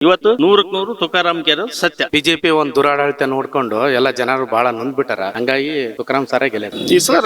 ಇವತ್ತು 100ಕ್ಕೆ 100 ತುಕಾರಾಮ್ ಕೇರೋದು ಸತ್ಯ. ಬಿಜೆಪಿ ಒಂದು ದುರಾಡಳಿತ ನೋಡ್ಕೊಂಡು ಎಲ್ಲ ಜನರು ಬಹಳ ನೊಂದ್ಬಿಟ್ಟಾರ. ಹಂಗಾಗಿ ತುಕಾರಾಮ್ ಸಾರೇ ಗೆಲ್ಲೋದು. ಈ ಸಲ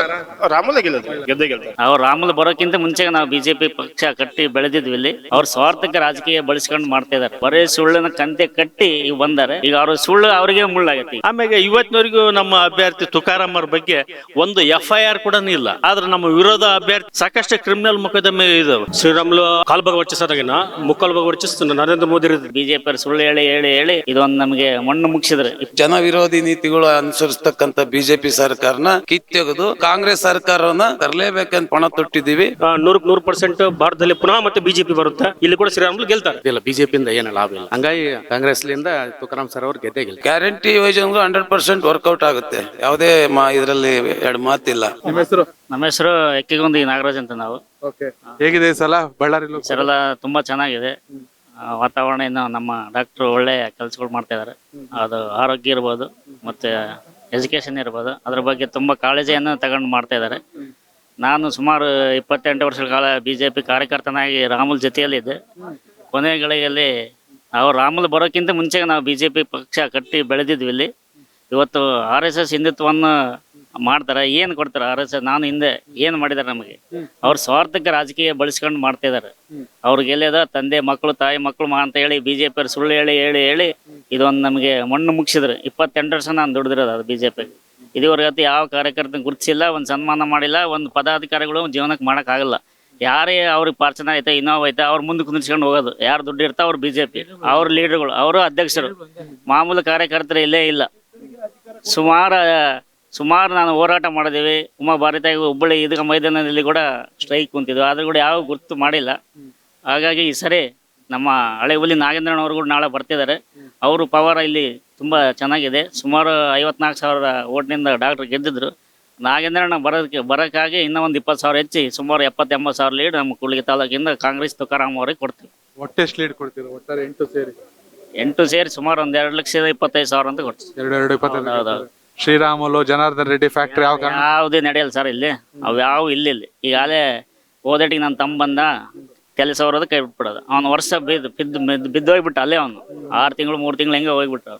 ರಾಮುಲ ಗೆದ್ದೇ ಗೆಲ್ತಾರೆ. ಅವ್ರು ರಾಮುಲು ಬರೋಕ್ಕಿಂತ ಮುಂಚೆ ನಾವು ಬಿಜೆಪಿ ಪಕ್ಷ ಕಟ್ಟಿ ಬೆಳೆದಿದ್ವಿ ಇಲ್ಲಿ. ಅವ್ರ ಸ್ವಾರ್ಥಕ್ಕೆ ರಾಜಕೀಯ ಬಳಸ್ಕೊಂಡು ಮಾಡ್ತಾ ಇದಾರೆ. ಬರೀ ಸುಳ್ಳಿನ ಕಂತೆ ಕಟ್ಟಿ ಈಗ ಬಂದಾರೆ. ಈಗ ಅವ್ರ ಸುಳ್ಳು ಅವರಿಗೆ ಮುಳ್ಳಾಗೈತಿ. ಆಮೇಲೆ ಇವತ್ತಿನವರೆಗೂ ನಮ್ಮ ಅಭ್ಯರ್ಥಿ ತುಕಾರಾಮ್ ಅವ್ರ ಬಗ್ಗೆ ಒಂದು FIR ಕೂಡ ಇಲ್ಲ. ಆದ್ರೆ ನಮ್ಮ ವಿರೋಧ ಅಭ್ಯರ್ಥಿ ಸಾಕಷ್ಟು ಕ್ರಿಮಿನಲ್ ಮೊಕದ್ದಮೆ ಇದಾವೆ. ಶ್ರೀರಾಮುಲು ಕಾಲ್ಬಾಗ ವರ್ಚಿಸೋದಾಗಿನ ಮುಕ್ಕಾಲ್ಬಾಗ ವರ್ಚಿಸ್ ನರೇಂದ್ರ ಮೋದಿ ಬಿಜೆಪಿ ಅವ್ರು ಸುಳ್ಳು ಹೇಳಿ ಹೇಳಿ ಹೇಳಿ ಇದೊಂದು ನಮಗೆ ಮಣ್ಣು ಮುಗಿಸಿದ್ರೆ. ಜನ ವಿರೋಧಿ ನೀತಿಗಳು ಅನುಸರಿಸತಕ್ಕಂತ ಬಿಜೆಪಿ ಸರ್ಕಾರನ ಕಿತ್ತೆಗೆದು ಕಾಂಗ್ರೆಸ್ ಸರ್ಕಾರವನ್ನ ತರಲೇಬೇಕಂತ ಪಣ ತೊಟ್ಟಿದ್ದೀವಿ. 100% ಭಾರತದಲ್ಲಿ ಪುನಃ ಮತ್ತೆ ಬಿಜೆಪಿ ಬರುತ್ತೆ. ಇಲ್ಲಿ ಕೂಡ ಶ್ರೀರಾಮುಲು ಗೆಲ್ತಾರೆ. ಇಲ್ಲ, ಬಿಜೆಪಿಯಿಂದ ಏನು ಲಾಭ ಇಲ್ಲ. ಹಂಗಾಗಿ ಕಾಂಗ್ರೆಸ್ಲಿಂದ ತುಕಾರಾಮ್ ಸರ್ ಅವ್ರು ಗೆದ್ದೇ ಗೆಲ್ತಾರೆ. ಗ್ಯಾರಂಟಿ ಯೋಜನೆಗಳು 100% ವರ್ಕೌಟ್ ಆಗುತ್ತೆ. ಯಾವುದೇ ಇದರಲ್ಲಿ ಎರಡು ಮಾತಿಲ್ಲ. ನಮ್ಮ ಹೆಸರು ಎಕ್ಕಿಗೊಂದಿ ನಾಗರಾಜ್ ಅಂತ ನಾವು. ಹೇಗಿದೆ ಈ ಸಲ ಬಳ್ಳಾರಿ ಸರಳ ತುಂಬಾ ಚೆನ್ನಾಗಿದೆ. ವಾತಾವರಣ ಇನ್ನು ನಮ್ಮ ಡಾಕ್ಟರ್ ಒಳ್ಳೆ ಕೆಲಸಗಳು ಮಾಡ್ತಾ ಇದ್ದಾರೆ. ಅದು ಆರೋಗ್ಯ ಇರ್ಬೋದು ಮತ್ತೆ ಎಜುಕೇಶನ್ ಇರ್ಬೋದು, ಅದ್ರ ಬಗ್ಗೆ ತುಂಬಾ ಕಾಳಜಿಯನ್ನು ತಗೊಂಡು ಮಾಡ್ತಾ ಇದ್ದಾರೆ. ನಾನು ಸುಮಾರು 28 ವರ್ಷಗಳ ಕಾಲ ಬಿಜೆಪಿ ಕಾರ್ಯಕರ್ತನಾಗಿ ರಾಮುಲ್ ಜೊತೆಯಲ್ಲಿದ್ದೆ. ಕೊನೆಯ ಗಳಿಗೆಯಲ್ಲಿ ಅವ್ರು ರಾಮುಲ್ ಬರೋಕ್ಕಿಂತ ಮುಂಚೆ ನಾವು ಬಿಜೆಪಿ ಪಕ್ಷ ಕಟ್ಟಿ ಬೆಳೆದಿದ್ವಿ ಇಲ್ಲಿ. ಇವತ್ತು RSS ಹಿಂದುತ್ವವನ್ನು ಮಾಡ್ತಾರೆ. ಏನು ಕೊಡ್ತಾರೆ RSS? ನಾನು ಹಿಂದೆ ಏನು ಮಾಡಿದ್ದಾರೆ ನಮಗೆ? ಅವ್ರ ಸ್ವಾರ್ಥಕ್ಕೆ ರಾಜಕೀಯ ಬಳಸ್ಕೊಂಡು ಮಾಡ್ತಾ ಇದ್ದಾರೆ. ಅವ್ರಿಗೆ ಎಲ್ಲದ ತಂದೆ ಮಕ್ಕಳು ತಾಯಿ ಮಕ್ಕಳು ಅಂತ ಹೇಳಿ ಬಿಜೆಪಿ ಅವ್ರು ಸುಳ್ಳು ಹೇಳಿ ಹೇಳಿ ಹೇಳಿ ಇದೊಂದು ನಮಗೆ ಮಣ್ಣು ಮುಗಿಸಿದ್ರು. 28 ವರ್ಷ ನಾನು ದುಡಿದಿರೋದು ಅದು ಬಿಜೆಪಿ. ಇದುವರೆಗತ್ತು ಯಾವ ಕಾರ್ಯಕರ್ತನ ಗುರುತಿಸಿಲ್ಲ, ಒಂದು ಸನ್ಮಾನ ಮಾಡಿಲ್ಲ, ಒಂದು ಪದಾಧಿಕಾರಿಗಳು ಜೀವನಕ್ಕೆ ಮಾಡೋಕ್ಕಾಗಲ್ಲ. ಯಾರೇ ಅವ್ರಿಗೆ ಪಾರ್ಚನ ಐತೆ ಇನ್ನೋವ್ ಐತೆ ಅವ್ರ ಮುಂದೆ ಕುಂದಿಸ್ಕೊಂಡು ಹೋಗೋದು. ಯಾರು ದುಡ್ಡು ಇರ್ತಾ ಅವ್ರು ಬಿಜೆಪಿ, ಅವ್ರ ಲೀಡರ್ಗಳು, ಅವರು ಅಧ್ಯಕ್ಷರು. ಮಾಮೂಲು ಕಾರ್ಯಕರ್ತರು ಇಲ್ಲೇ ಇಲ್ಲ. ಸುಮಾರು ನಾನು ಹೋರಾಟ ಮಾಡಿದ್ದೀವಿ. ಉಮಾ ಭಾರತಾಗಿ ಹುಬ್ಬಳ್ಳಿ ಇದೀಗ ಮೈದಾನದಲ್ಲಿ ಕೂಡ ಸ್ಟ್ರೈಕ್ ಕುಂತಿದ್ವು, ಆದ್ರೂ ಕೂಡ ಯಾವ ಗುರುತು ಮಾಡಿಲ್ಲ. ಹಾಗಾಗಿ ಈ ಸರಿ ನಮ್ಮ ಹಳೆ ಹುಲಿ ನಾಗೇಂದ್ರನವರು ಕೂಡ ನಾಳೆ ಬರ್ತಿದ್ದಾರೆ. ಅವರು ಪವರ್ ಇಲ್ಲಿ ತುಂಬ ಚೆನ್ನಾಗಿದೆ. ಸುಮಾರು 54,000 ಓಟ್ನಿಂದ ಡಾಕ್ಟರ್ ಗೆದ್ದಿದ್ರು. ನಾಗೇಂದ್ರನ ಬರೋಕ್ಕಾಗಿ ಇನ್ನೂ ಒಂದು 20,000 ಹೆಚ್ಚಿ ಸುಮಾರು 70-80,000 ಲೀಡ್ ನಮ್ಮ ಕೂಡ್ಲಿಗಿ ತಾಲೂಕಿಂದ ಕಾಂಗ್ರೆಸ್ ತುಕಾರಾಮ್ ಅವರಿಗೆ ಕೊಡ್ತೀವಿ. ಒಟ್ಟೆ ಲೀಡ್ ಕೊಡ್ತೀರಾ? ಒಟ್ಟಾರೆ 8 ಸೇರಿ ಸುಮಾರು ಒಂದು 2,25,000 ಅಂತ ಕೊಡ್ತೀವಿ. 2,25,000. ಹೌದೌದು. ಶ್ರೀರಾಮುಲು ಜನಾರ್ದನ್ ರೆಡ್ಡಿ ಫ್ಯಾಕ್ಟ್ರಿ ಯಾವುದೇ ನಡೆಯಲ್ಲ ಸರ್ ಇಲ್ಲಿ. ಅವು ಯಾವ ಇಲ್ಲಿ ಈಗಾಗಲೇ ಓದಟಿಗೆ ನನ್ನ ತಮ್ಮ ಬಂದ ಕೆಲಸ ಅವರದು ಕೈ ಬಿಟ್ಬಿಡೋದು. ಅವನು ವರ್ಷ ಬಿದ್ದೋಗ್ಬಿಟ್ಟ ಅಲ್ಲೇ. ಅವನು 6 ತಿಂಗಳು 3 ತಿಂಗಳು ಹೆಂಗೆ ಹೋಗ್ಬಿಟ್ರು.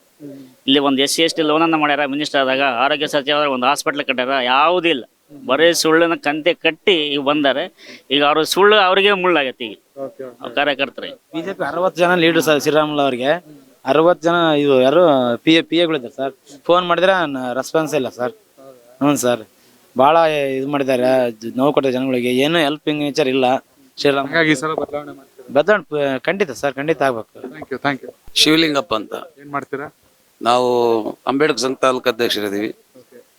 ಇಲ್ಲಿ ಒಂದು SC/ST ಲೋನನ್ನು ಮಾಡ್ಯಾರ. ಮಿನಿಸ್ಟರ್ ಆದಾಗ ಆರೋಗ್ಯ ಸಚಿವರ ಒಂದು ಹಾಸ್ಪಿಟ್ಲ್ ಕಟ್ಟಾರ. ಯಾವುದೂ ಇಲ್ಲ, ಬರೀ ಸುಳ್ಳಿನ ಕಂತೆ ಕಟ್ಟಿ ಈಗ ಬಂದಾರೆ. ಈಗ ಅವ್ರ ಸುಳ್ಳು ಅವರಿಗೆ ಮುಳ್ಳಾಗೈತಿ. ಈಗ ಕಾರ್ಯಕರ್ತರಿಗೆ ಬಿಜೆಪಿ 60 ಜನ ಲೀಡರ್ ಸರ್. ಶ್ರೀರಾಮುಲು ಅವ್ರಿಗೆ 60 ಜನ ಇದು ಯಾರು PA-ಗಳಿದ್ದಾರೆ ಸರ್. ಫೋನ್ ಮಾಡಿದ್ರೆ ರೆಸ್ಪಾನ್ಸ್ ಇಲ್ಲ ಸರ್. ಹ್ಞೂ ಸರ್, ಭಾಳ ಇದು ಮಾಡಿದ್ದಾರೆ. ನೋವು ಕೊಟ್ಟ ಜನಗಳಿಗೆ ಏನು ಹೆಲ್ಪಿಂಗ್ ನೇಚರ್ ಇಲ್ಲ. ಶ್ರೀರಾಮ್ ಬದಲಾವಣೆ ಖಂಡಿತ ಸರ್, ಖಂಡಿತ ಆಗ್ಬೇಕು. Thank you. ಶಿವಲಿಂಗಪ್ಪ ಅಂತ. ಏನ್ ಮಾಡ್ತೀರಾ? ನಾವು ಅಂಬೇಡ್ಕರ್ ಸಂಘ ತಾಲೂಕು ಅಧ್ಯಕ್ಷರಿದ್ದೀವಿ.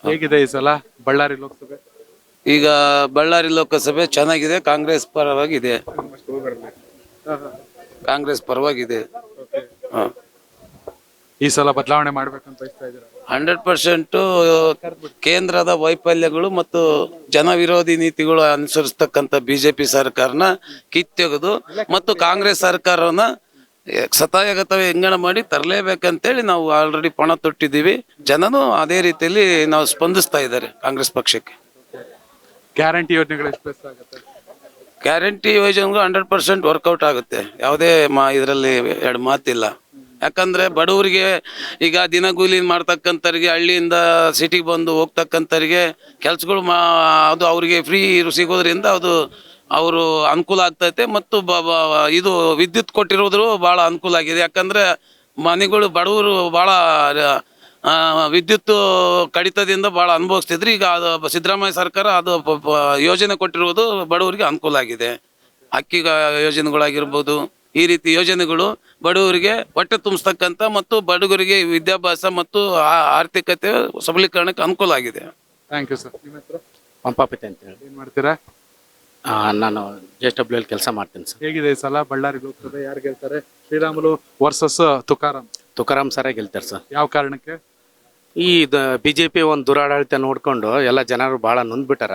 ಹೇಗಿದೆ ಈ ಸಲ ಬಳ್ಳಾರಿ ಲೋಕಸಭೆ? ಈಗ ಬಳ್ಳಾರಿ ಲೋಕಸಭೆ ಚೆನ್ನಾಗಿದೆ. ಕಾಂಗ್ರೆಸ್ ಪರವಾಗಿದೆ. ಕಾಂಗ್ರೆಸ್ ಪರವಾಗಿದೆ. ಈ ಸಲ ಬದಲಾವಣೆ ಮಾಡ್ಬೇಕಂತ ಬಯಸ್ತಾ ಇದ್ದೀರಾ? 100% ಕೇಂದ್ರದ ವೈಫಲ್ಯಗಳು ಮತ್ತು ಜನ ವಿರೋಧಿ ನೀತಿಗಳು ಅನುಸರಿಸತಕ್ಕಂತ ಬಿಜೆಪಿ ಸರ್ಕಾರನ ಕಿತ್ತೆಗೆದು ಮತ್ತು ಕಾಂಗ್ರೆಸ್ ಸರ್ಕಾರವನ್ನ ಸತಾಯಗತ ಹೆಂಗಣ ಮಾಡಿ ತರಲೇಬೇಕಂತೇಳಿ ನಾವು ಆಲ್ರೆಡಿ ಪಣ ತೊಟ್ಟಿದ್ದೀವಿ. ಜನನು ಅದೇ ರೀತಿಯಲ್ಲಿ ನಾವು ಸ್ಪಂದಿಸ್ತಾ ಇದ್ದಾರೆ ಕಾಂಗ್ರೆಸ್ ಪಕ್ಷಕ್ಕೆ. ಗ್ಯಾರಂಟಿ ಯೋಜನೆಗಳು ಎಷ್ಟು ಪ್ಲಸ್ ಆಗುತ್ತೆ? ಗ್ಯಾರಂಟಿ ಯೋಜನೆಗಳು 100% ವರ್ಕೌಟ್ ಆಗುತ್ತೆ. ಯಾವುದೇ ಇದರಲ್ಲಿ ಎರಡು ಮಾತಿಲ್ಲ. ಯಾಕಂದ್ರೆ ಬಡವರಿಗೆ ಈಗ ದಿನಗೂಲಿ ಮಾಡ್ತಕ್ಕಂಥವ್ರಿಗೆ, ಹಳ್ಳಿಯಿಂದ ಸಿಟಿಗೆ ಬಂದು ಹೋಗ್ತಕ್ಕಂಥವ್ರಿಗೆ ಕೆಲ್ಸಗಳು ಅದು ಅವರಿಗೆ ಫ್ರೀ ಸಿಗೋದ್ರಿಂದ ಅದು ಅವರು ಅನುಕೂಲ ಆಗ್ತೈತೆ. ಮತ್ತು ಇದು ವಿದ್ಯುತ್ ಕೊಟ್ಟಿರೋದ್ರು ಭಾಳ ಅನುಕೂಲ ಆಗಿದೆ. ಯಾಕಂದ್ರೆ ಮನೆಗಳು ಬಡವರು ಭಾಳ ವಿದ್ಯುತ್ ಕಡಿತದಿಂದ ಭಾಳ ಅನುಭವಿಸ್ತಿದ್ರು. ಈಗ ಅದು ಸಿದ್ದರಾಮಯ್ಯ ಸರ್ಕಾರ ಅದು ಯೋಜನೆ ಕೊಟ್ಟಿರುವುದು ಬಡವರಿಗೆ ಅನುಕೂಲ ಆಗಿದೆ. ಅಕ್ಕಿ ಯೋಜನೆಗಳಾಗಿರ್ಬೋದು, ಈ ರೀತಿ ಯೋಜನೆಗಳು ಬಡವರಿಗೆ ಹೊಟ್ಟೆ ತುಂಬಿಸ್ತಕ್ಕಂಥ ಮತ್ತು ಬಡವರಿಗೆ ವಿದ್ಯಾಭ್ಯಾಸ ಮತ್ತು ಆರ್ಥಿಕತೆ ಸಬಲೀಕರಣಕ್ಕೆ ಅನುಕೂಲ ಆಗಿದೆ. Thank you sir. ನಿಮ್ಮ ಹೆಸರು? ಪಂಪಾಪತಿ ಅಂತ ಹೇಳಿ. ಏನ್ ಮಾಡ್ತೀರಾ? ನಾನು JSW ಕೆಲಸ ಮಾಡ್ತೀನಿ ಸರ್. ಹೇಗಿದೆ ಈ ಸಲ ಬಳ್ಳಾರಿ ಲೋಕಸಭೆ? ಯಾರು ಗೆಲ್ತಾರೆ? ಶ್ರೀರಾಮುಲು ವರ್ಸಸ್ ತುಕಾರಾಮ್ ಸಾರೇ ಗೆಲ್ತಾರೆ ಸರ್. ಯಾವ ಕಾರಣಕ್ಕೆ? ಈ ಬಿಜೆಪಿ ಒಂದು ದುರಾಡಳಿತ ನೋಡ್ಕೊಂಡು ಎಲ್ಲ ಜನರು ಬಹಳ ನೊಂದ್ಬಿಟ್ಟಾರ.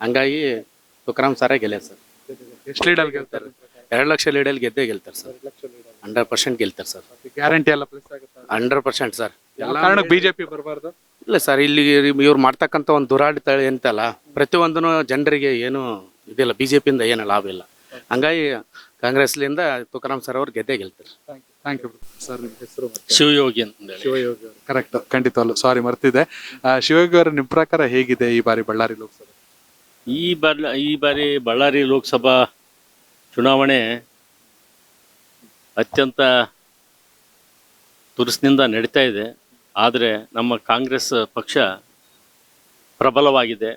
ಹಂಗಾಗಿ ತುಕಾರಾಮ್ ಸಾರೇ ಗೆಲ್ಲ ಸರ್. ಎಷ್ಟು ಲೀಡಲ್ಲಿ ಗೆಲ್ತಾರೆ? 2 ಲಕ್ಷ ಲೀಡಲ್ಲಿ ಗೆದ್ದೇ ಗೆಲ್ತಾರೆ ಸರ್. 100% ಗೆಲ್ತಾರೆ ಸರ್. ಗ್ಯಾರಂಟಿ ಎಲ್ಲ ಪ್ಲಸ್ ಆಗುತ್ತೆ? 100% ಸರ್. ಎಲ್ಲ ಕಾರಣಕ್ಕೆ ಬಿಜೆಪಿ ಬರಬಾರ್ದು? ಇಲ್ಲ ಸರ್, ಇಲ್ಲಿ ಇವ್ರು ಮಾಡ್ತಕ್ಕಂಥ ಒಂದು ದುರಾಡಳಿತ ಎಂತಲ್ಲ, ಪ್ರತಿಯೊಂದೂ ಜನರಿಗೆ ಏನು ಇದಿಲ್ಲ. ಬಿಜೆಪಿಯಿಂದ ಏನು ಲಾಭ ಇಲ್ಲ. ಹಂಗಾಗಿ ಕಾಂಗ್ರೆಸ್ಲಿಂದ ತುಕಾರಾಮ್ ಸರ್ ಅವ್ರು ಗೆದ್ದೇ ಗೆಲ್ತಾರೆ. Thank you sir. ನಿಮ್ಮ ಹೆಸರು ಮತ್ತೆ? ಶಿವಯೋಗಿ ಅಂತ ಹೇಳಿ. ಶಿವಯೋಗಿ ಅವರು. ಕರೆಕ್ಟ್, ಖಂಡಿತವಲ್ಲ, ಸಾರಿ ಮರ್ತಿದ್ದೆ. ಶಿವಯೋಗಿ ಅವರ ನಿಮ್ಮ ಪ್ರಕಾರ ಹೇಗಿದೆ ಈ ಬಾರಿ ಬಳ್ಳಾರಿ ಲೋಕಸಭೆ? ಈ ಬಾರಿ ಬಳ್ಳಾರಿ ಲೋಕಸಭಾ ಚುನಾವಣೆ ಅತ್ಯಂತ ತುರುಸಿನಿಂದ ನಡೀತಾ ಇದೆ. ಆದರೆ ನಮ್ಮ ಕಾಂಗ್ರೆಸ್ ಪಕ್ಷ ಪ್ರಬಲವಾಗಿದೆ.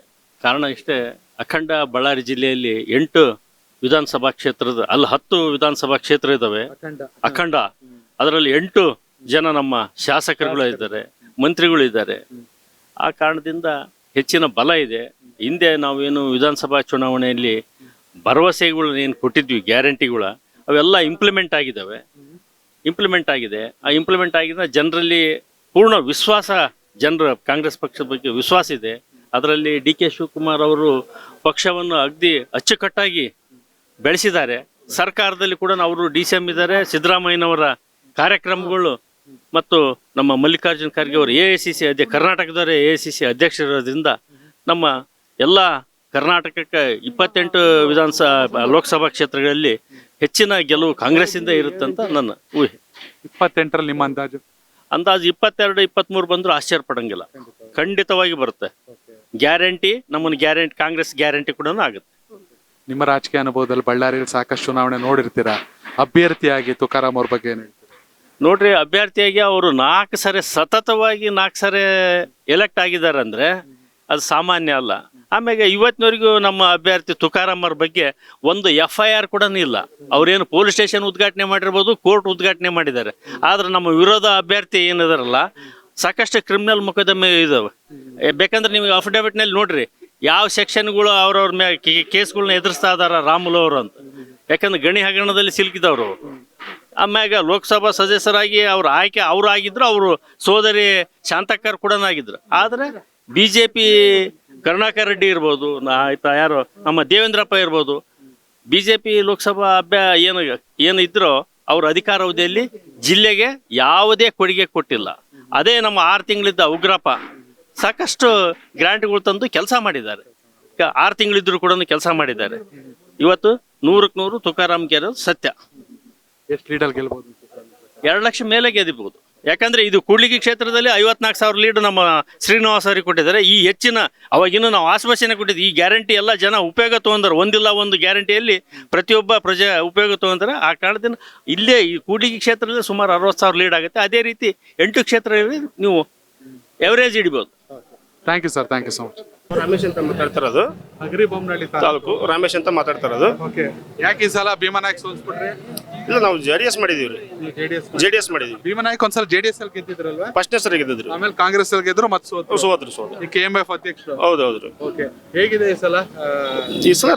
ಕಾರಣ ಇಷ್ಟೇ, ಅಖಂಡ ಬಳ್ಳಾರಿ ಜಿಲ್ಲೆಯಲ್ಲಿ 8 ವಿಧಾನಸಭಾ ಕ್ಷೇತ್ರದ 10 ವಿಧಾನಸಭಾ ಕ್ಷೇತ್ರ ಇದ್ದಾವೆ ಅಖಂಡ. ಅದರಲ್ಲಿ 8 ಜನ ನಮ್ಮ ಶಾಸಕರುಗಳು ಇದ್ದಾರೆ, ಮಂತ್ರಿಗಳು ಇದ್ದಾರೆ. ಆ ಕಾರಣದಿಂದ ಹೆಚ್ಚಿನ ಬಲ ಇದೆ. ಹಿಂದೆ ನಾವೇನು ವಿಧಾನಸಭಾ ಚುನಾವಣೆಯಲ್ಲಿ ಭರವಸೆಗಳು ಏನು ಕೊಟ್ಟಿದ್ವಿ, ಗ್ಯಾರಂಟಿಗಳ, ಅವೆಲ್ಲ ಇಂಪ್ಲಿಮೆಂಟ್ ಆಗಿದೆ. ಆ ಇಂಪ್ಲಿಮೆಂಟ್ ಆಗಿದ್ರೆ ಜನರಲ್ಲಿ ಪೂರ್ಣ ವಿಶ್ವಾಸ, ಜನರ ಕಾಂಗ್ರೆಸ್ ಪಕ್ಷದ ಬಗ್ಗೆ ವಿಶ್ವಾಸ ಇದೆ. ಅದರಲ್ಲಿ DK ಶಿವಕುಮಾರ್ ಅವರು ಪಕ್ಷವನ್ನು ಅಗದಿ ಅಚ್ಚುಕಟ್ಟಾಗಿ ಬೆಳೆಸಿದ್ದಾರೆ. ಸರ್ಕಾರದಲ್ಲಿ ಕೂಡ ಅವರು DCM ಇದ್ದಾರೆ. ಸಿದ್ದರಾಮಯ್ಯನವರ ಕಾರ್ಯಕ್ರಮಗಳು ಮತ್ತು ನಮ್ಮ ಮಲ್ಲಿಕಾರ್ಜುನ ಖರ್ಗೆ ಅವರು AICC ಕರ್ನಾಟಕದವರೇ AICC ಅಧ್ಯಕ್ಷರಿರೋದ್ರಿಂದ ನಮ್ಮ ಎಲ್ಲ ಕರ್ನಾಟಕಕ್ಕೆ 28 ಲೋಕಸಭಾ ಕ್ಷೇತ್ರಗಳಲ್ಲಿ ಹೆಚ್ಚಿನ ಗೆಲುವು ಕಾಂಗ್ರೆಸ್ಸಿಂದ ಇರುತ್ತಂತ ನನ್ನ ಊಹೆ. 28ರಲ್ಲಿ ನಿಮ್ಮ ಅಂದಾಜು 22-23 ಬಂದರೂ ಆಶ್ಚರ್ಯ ಪಡಂಗಿಲ್ಲ, ಖಂಡಿತವಾಗಿ ಬರುತ್ತೆ. ಗ್ಯಾರಂಟಿ, ಕಾಂಗ್ರೆಸ್ ಗ್ಯಾರಂಟಿ ಕೂಡ ಆಗುತ್ತೆ. ನಿಮ್ಮ ರಾಜಕೀಯ ಅನುಭವದಲ್ಲಿ ಬಳ್ಳಾರಿಯಲ್ಲಿ ಸಾಕಷ್ಟು ಚುನಾವಣೆ ನೋಡಿರ್ತೀರಾ. ಅಭ್ಯರ್ಥಿಯಾಗಿ ತುಕಾರಾಮ್ ಅವ್ರ ಬಗ್ಗೆ ಏನು ಹೇಳ್ತೀರಾ? ನೋಡ್ರಿ, ಅಭ್ಯರ್ಥಿಯಾಗಿ ಅವರು 4 ಸರಿ ಸತತವಾಗಿ 4 ಸರಿ ಎಲೆಕ್ಟ್ ಆಗಿದ್ದಾರೆ ಅಂದ್ರೆ ಅದು ಸಾಮಾನ್ಯ ಅಲ್ಲ. ಆಮೇಲೆ ಇವತ್ತಿನವರೆಗೂ ನಮ್ಮ ಅಭ್ಯರ್ಥಿ ತುಕಾರಾಮ್ ಅವ್ರ ಬಗ್ಗೆ ಒಂದು FIR ಕೂಡ ಇಲ್ಲ. ಅವ್ರೇನು ಪೊಲೀಸ್ ಸ್ಟೇಷನ್ ಉದ್ಘಾಟನೆ ಮಾಡಿರ್ಬೋದು, ಕೋರ್ಟ್ ಉದ್ಘಾಟನೆ ಮಾಡಿದ್ದಾರೆ. ಆದ್ರೆ ನಮ್ಮ ವಿರೋಧ ಅಭ್ಯರ್ಥಿ ಏನಿದಾರಲ್ಲ, ಸಾಕಷ್ಟು ಕ್ರಿಮಿನಲ್ ಮೊಕದ್ದಮೆ ಇದಾವೆ. ಬೇಕಂದ್ರೆ ನೀವು ಅಫಿಡವಿಟ್ನಲ್ಲಿ ನೋಡ್ರಿ ಯಾವ ಸೆಕ್ಷನ್ಗಳು ಅವ್ರವ್ರ ಮ್ಯಾಗ ಕೇಸ್ಗಳನ್ನ ಎದುರಿಸ್ತಾ ಇದಾರ ರಾಮುಲು ಅವರು ಅಂತ. ಯಾಕಂದ್ರೆ ಗಣಿ ಹಗರಣದಲ್ಲಿ ಸಿಲುಕಿದವರು. ಆಮ್ಯಾಗ ಲೋಕಸಭಾ ಸದಸ್ಯರಾಗಿ ಅವ್ರು ಆಗಿದ್ರು, ಅವರು ಸೋದರಿ ಶಾಂತಕ್ಕರ್ ಕೂಡ ಆಗಿದ್ರು. ಆದರೆ BJP ಕರುಣಾಕರ್ ರೆಡ್ಡಿ ಇರ್ಬೋದು, ಯಾರು ನಮ್ಮ ದೇವೇಂದ್ರಪ್ಪ ಇರ್ಬೋದು, BJP ಲೋಕಸಭಾ ಏನು ಇದ್ರೋ ಅವ್ರ ಅಧಿಕಾರಾವಧಿಯಲ್ಲಿ ಜಿಲ್ಲೆಗೆ ಯಾವುದೇ ಕೊಡುಗೆ ಕೊಟ್ಟಿಲ್ಲ. ಅದೇ ನಮ್ಮ 6 ತಿಂಗಳಿದ್ದ ಉಗ್ರಪ್ಪ ಸಾಕಷ್ಟು ಗ್ರಾಂಟ್ಗಳು ತಂದು ಕೆಲಸ ಮಾಡಿದ್ದಾರೆ. 6 ತಿಂಗಳಿದ್ರು ಕೂಡ ಕೆಲಸ ಮಾಡಿದ್ದಾರೆ. ಇವತ್ತು 100ಕ್ಕೆ 100 ತುಕಾರಾಮ್ ಗೆಲ್ಲೋದು ಸತ್ಯ. ಎಷ್ಟು ಲೀಡರ್ ಗೆಲ್ಬಹುದು? 2 ಲಕ್ಷ ಮೇಲೆ ಗೆದಿಬಹುದು. ಯಾಕಂದ್ರೆ ಇದು ಕೂಡ್ಲಿಗಿ ಕ್ಷೇತ್ರದಲ್ಲಿ 54,000 ಲೀಡ್ ನಮ್ಮ ಶ್ರೀನಿವಾಸ್ ಅವರಿಗೆ ಕೊಟ್ಟಿದ್ದಾರೆ. ಈ ಹೆಚ್ಚಿನ ಅವಾಗಿನ್ನೂ ನಾವು ಆಶ್ವಾಸನೆ ಕೊಟ್ಟಿದ್ವಿ. ಈ ಗ್ಯಾರಂಟಿ ಎಲ್ಲ ಜನ ಉಪಯೋಗ ತಗೊಂಡ್ರೆ, ಒಂದಿಲ್ಲ ಒಂದು ಗ್ಯಾರಂಟಿಯಲ್ಲಿ ಪ್ರತಿಯೊಬ್ಬ ಪ್ರಜೆ ಉಪಯೋಗ ತಗೊಂಡ್ರೆ. ಆ ಕಾರಣದಿಂದ ಇಲ್ಲೇ ಈ ಕೂಡ್ಲಿಗಿ ಕ್ಷೇತ್ರದಲ್ಲಿ ಸುಮಾರು 60,000 ಲೀಡ್ ಆಗುತ್ತೆ. ಅದೇ ರೀತಿ 8 ಕ್ಷೇತ್ರದಲ್ಲಿ ನೀವು ಎವರೇಜ್ ಹಿಡಿಬೋದು. Thank you sir, thank you so much. Ramesh ಅಂತ ಮಾತಾಡ್ತಿರೋದು, ಹಗರಿಬೊಮ್ಮನಹಳ್ಳಿ ತಾಲೂಕು. ರಮೇಶ್ ಅಂತ ಮಾತಾಡ್ತಿರೋದು. ಓಕೆ, ಯಾಕೆ ಈ ಸಲ ಭೀಮನಾಯಕ್ ಸೋಲ್ಸ್ಬಿಟ್ರಿ? ಇಲ್ಲ, ನಾವು JDS ಮಾಡಿದೀವಿ. JDS ಮಾಡಿದೀವಿ. ಭೀಮನಾಯಕ್ ಒಂದ್ಸಲ JDS ಅಲ್ಲಿ ಗೆದ್ದಿದ್ರಲ್ವಾ? ಫಸ್ಟ್ನೇ ಸರಿ ಗೆದ್ದಿದ್ರು, ಆಮೇಲೆ ಕಾಂಗ್ರೆಸ್ ಅಲ್ಲಿ ಗೆದ್ರು, ಮತ್ತೆ ಸೋದ್ರು. KMF ಅಧ್ಯಕ್ಷರು. ಹೌದೌದು. ಓಕೆ, ಹೇಗಿದೆ ಈ ಸಲ? ಈ ಸಲ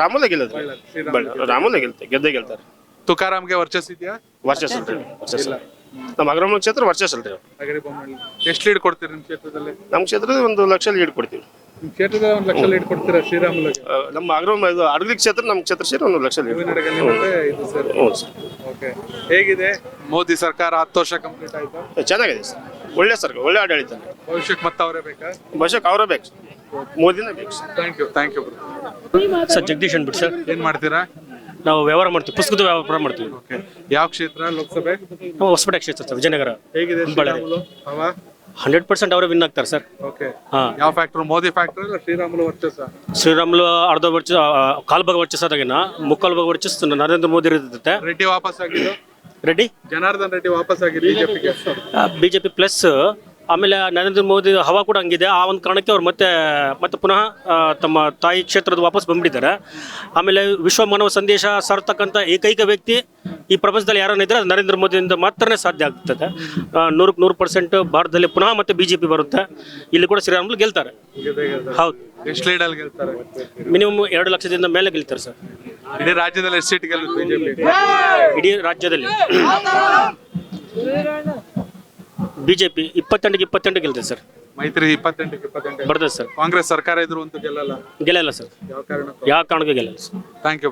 ರಾಮುಲೇ ಗೆಲ್ಲಿದ್ರು. ರಾಮುಲೇ ಗೆದ್ದೇ ಗೆಲ್ತಾರೆ. ತುಕಾರಾಮ್ಗೆ ವರ್ಚಸ್ ಇದೆಯಾ? ವರ್ಚಸ್ ನಮ್ಮ ಅಗ್ರಮೂಲ ಕ್ಷೇತ್ರ ವರ್ಚಸ್ ಅಲ್ರಿ. ಹಗರಿಬೊಮ್ಮನಹಳ್ಳಿ ಎಷ್ಟು ಲೀಡ್ ಕೊಡ್ತೀರಿ ನಿಮ್ಮ ಕ್ಷೇತ್ರದಲ್ಲಿ? ನಮ್ಮ ಕ್ಷೇತ್ರದಲ್ಲಿ 1 ಲಕ್ಷ ಲೀಡ್ ಕೊಡ್ತೀವಿ. ನಿಮ್ಮ ಕ್ಷೇತ್ರದಲ್ಲಿ 1 ಲಕ್ಷ ಲೀಡ್ ಕೊಡ್ತೀರಾ ಶ್ರೀರಾಮುಲುಗೆ? ನಮ್ಮ ಅಡಗಲಿ ಕ್ಷೇತ್ರ, ನಮ್ಮ ಕ್ಷೇತ್ರ ಸೇರಿ 1 ಲಕ್ಷ ಲೀಡ್. ಹ್ಞೂ ಸರ್. ಓಕೆ, ಹೇಗಿದೆ ಮೋದಿ ಸರ್ಕಾರ 10 ವರ್ಷ ಕಂಪ್ಲೀಟ್ ಆಯ್ತು? ಚೆನ್ನಾಗಿದೆ ಸರ್, ಒಳ್ಳೆ ಸರ್ಕಾರ, ಒಳ್ಳೆ ಆಡಳಿತ. ಭವಿಷ್ಯಕ್ಕೆ ಮತ್ತೆ ಅವರೇ ಬೇಕಾ? ಭವಿಷ್ಯಕ್ಕೆ ಅವರೇ ಬೇಕು, ಮೋದಿನೇ ಬೇಕು. Thank you. ಸರ್ ಜಗದೀಶ್ ಅಂದ್ಬಿಟ್ಟು ಸರ್. ಏನ್ ಮಾಡ್ತೀರಾ? ನಾವು ವ್ಯವಹಾರ ಮಾಡ್ತೀವಿ, ಪುಸ್ತಕದ ವ್ಯಾಪಾರ ಮಾಡ್ತೀವಿ. ಓಕೆ, ಯಾವ ಕ್ಷೇತ್ರ ಲೋಕಸಭೆ? ನಾವು ಹೊಸಪೇಟೆ ಕ್ಷೇತ್ರ ಸರ್, ವಿಜಯನಗರ. ಹೇಗಿದೆ ಶ್ರೀರಾಮುಲು? 100% ಅವರೇ ವಿನ್ ಆಗ್ತಾರೆ ಸರ್. ಓಕೆ, ಯಾವ ಫ್ಯಾಕ್ಟರ್? ಮೋದಿ ಫ್ಯಾಕ್ಟರ್ ಇಲ್ಲ ಶ್ರೀರಾಮುಲು ವರ್ಚಸ್? ಶ್ರೀರಾಮುಲು ಅರ್ಧ ವರ್ಚ, ಕಾಲ್ ಭಾಗ ವರ್ಚಸ್ ಆದಾಗಿನ ಮುಕ್ಕಾಲು ಭಾಗ ವರ್ಚಸ್ ನರೇಂದ್ರ ಮೋದಿ ಇರುತ್ತೆ. ರೆಡ್ಡಿ ವಾಪಸ್ ಆಗಿದ್ದು? ರೆಡ್ಡಿ ಜನಾರ್ದನ್ ರೆಡ್ಡಿ ವಾಪಸ್ ಆಗಿದೆ ಬಿಜೆಪಿ ಪ್ಲಸ್. ಆಮೇಲೆ ನರೇಂದ್ರ ಮೋದಿ ಹವಾ ಕೂಡ ಹಂಗಿದೆ. ಆ ಒಂದು ಕಾರಣಕ್ಕೆ ಅವ್ರು ಮತ್ತೆ ಪುನಃ ತಮ್ಮ ತಾಯಿ ಕ್ಷೇತ್ರದ ವಾಪಸ್ ಬಂದ್ಬಿಟ್ಟಿದ್ದಾರೆ. ಆಮೇಲೆ ವಿಶ್ವ ಮಾನವ ಸಂದೇಶ ಸಾರ್ತಕ್ಕಂಥ ಏಕೈಕ ವ್ಯಕ್ತಿ ಈ ಪ್ರಪಂಚದಲ್ಲಿ ಯಾರನ್ನ ಇದ್ರೆ ಅದು ನರೇಂದ್ರ ಮೋದಿಯಿಂದ ಮಾತ್ರನೇ ಸಾಧ್ಯ ಆಗ್ತದೆ. 100% ಭಾರತದಲ್ಲಿ ಪುನಃ ಮತ್ತೆ BJP ಬರುತ್ತೆ. ಇಲ್ಲಿ ಕೂಡ ಶ್ರೀರಾಮುಲು ಗೆಲ್ತಾರೆ. ಹೌದು. ಎಷ್ಟು ಲೀಡಲ್ಲಿ ಗೆಲ್ತಾರೆ? ಮಿನಿಮಮ್ 2 ಲಕ್ಷದಿಂದ ಮೇಲೆ ಗೆಲ್ತಾರೆ ಸರ್. ಇಡೀ ರಾಜ್ಯದಲ್ಲಿ ಎಷ್ಟು ಸೀಟ್ ಗೆಲ್ಲುತ್ತೆ ಬಿಜೆಪಿ? ಇಡೀ ರಾಜ್ಯದಲ್ಲಿ ಬಿಜೆಪಿ 28 ಗೆಲ್ತದೆ ಸರ್. ಮೈತ್ರಿ 28 ಬರ್ತದೆ ಸರ್. ಕಾಂಗ್ರೆಸ್ ಸರ್ಕಾರ ಇದ್ರು ಅಂತೂ ಗೆಲ್ಲಲ್ಲ ಸರ್. ಯಾವ ಕಾರಣಕ್ಕೂ ಯಾವ ಕಾರಣಕ್ಕೂ ಗೆಲ್ಲಲ್ಲ ಸರ್. Thank you.